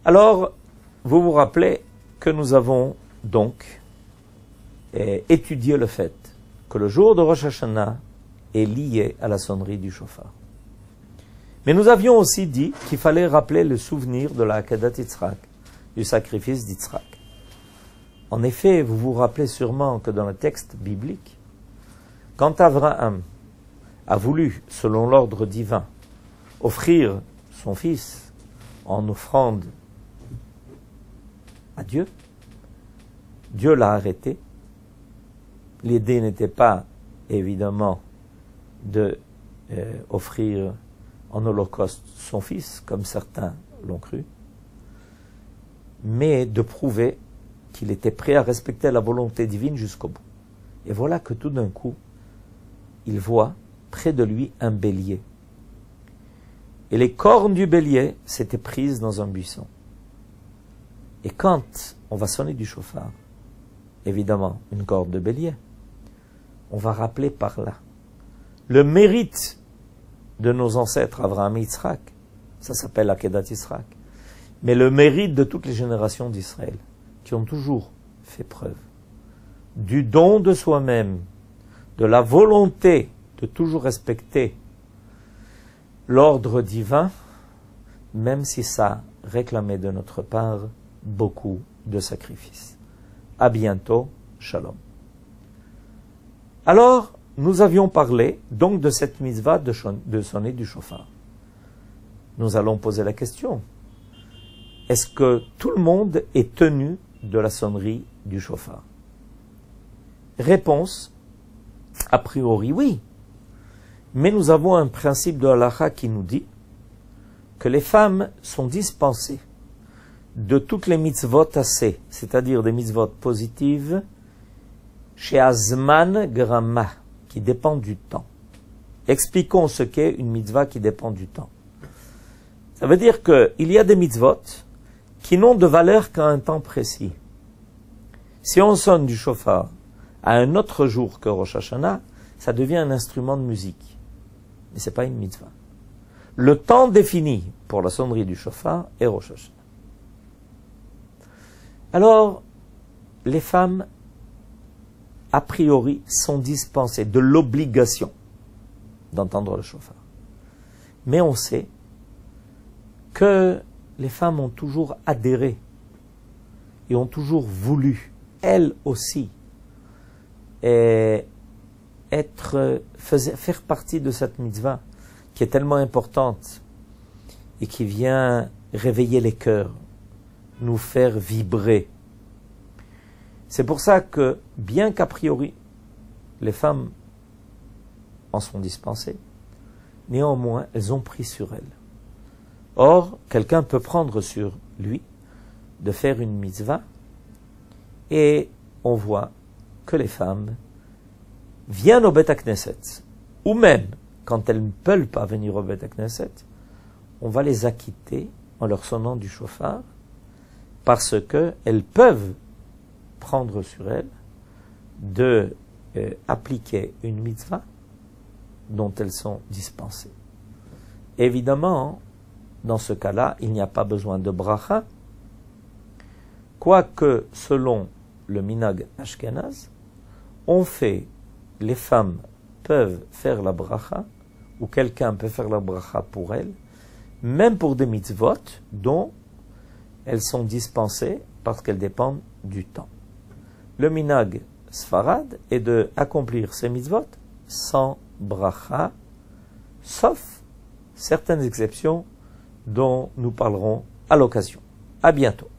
Alors, vous vous rappelez que nous avons donc étudié le fait que le jour de Rosh Hashanah est lié à la sonnerie du shofar. Mais nous avions aussi dit qu'il fallait rappeler le souvenir de la Akedat Yitzhak, du sacrifice d'Yitzhak. En effet, vous vous rappelez sûrement que dans le texte biblique, quand Abraham a voulu, selon l'ordre divin, offrir son fils en offrande à Dieu, Dieu l'a arrêté. L'idée n'était pas, évidemment, de offrir en holocauste son fils, comme certains l'ont cru, mais de prouver qu'il était prêt à respecter la volonté divine jusqu'au bout. Et voilà que tout d'un coup, il voit près de lui un bélier. Et les cornes du bélier s'étaient prises dans un buisson. Et quand on va sonner du shofar, évidemment une corne de bélier, on va rappeler par là le mérite de nos ancêtres Abraham et Yitzhak, ça s'appelle Akedat Yitzhak, mais le mérite de toutes les générations d'Israël, qui ont toujours fait preuve du don de soi-même, de la volonté de toujours respecter l'ordre divin, même si ça réclamait de notre part beaucoup de sacrifices. À bientôt, shalom. Alors, nous avions parlé donc de cette mitzvah de sonner du shofar. Nous allons poser la question. Est-ce que tout le monde est tenu de la sonnerie du shofar? Réponse, a priori oui. Mais nous avons un principe de halakha qui nous dit que les femmes sont dispensées de toutes les mitzvot assez, c'est-à-dire des mitzvot positives, chez Azman Gramma, qui dépend du temps. Expliquons ce qu'est une mitzvah qui dépend du temps. Ça veut dire qu'il y a des mitzvot qui n'ont de valeur qu'à un temps précis. Si on sonne du shofar à un autre jour que Rosh Hashanah, ça devient un instrument de musique. Mais ce n'est pas une mitzvah. Le temps défini pour la sonnerie du shofar est Rosh Hashanah. Alors, les femmes, a priori, sont dispensées de l'obligation d'entendre le shofar. Mais on sait que les femmes ont toujours adhéré et ont toujours voulu, elles aussi, faire partie de cette mitzvah qui est tellement importante et qui vient réveiller les cœurs, nous faire vibrer. C'est pour ça que, bien qu'a priori, les femmes en sont dispensées, néanmoins, elles ont pris sur elles. Or, quelqu'un peut prendre sur lui de faire une mitzvah et on voit que les femmes viennent au Bet HaKnesset, ou même, quand elles ne peuvent pas venir au Bet HaKnesset, on va les acquitter en leur sonnant du shofar, parce qu'elles peuvent prendre sur elles de appliquer une mitzvah dont elles sont dispensées. Évidemment, dans ce cas-là, il n'y a pas besoin de bracha, quoique selon le minhag ashkenaz, les femmes peuvent faire la bracha, ou quelqu'un peut faire la bracha pour elles, même pour des mitzvot dont elles sont dispensées parce qu'elles dépendent du temps. Le minhag sfarad est de accomplir ces mitzvot sans bracha, sauf certaines exceptions dont nous parlerons à l'occasion. À bientôt.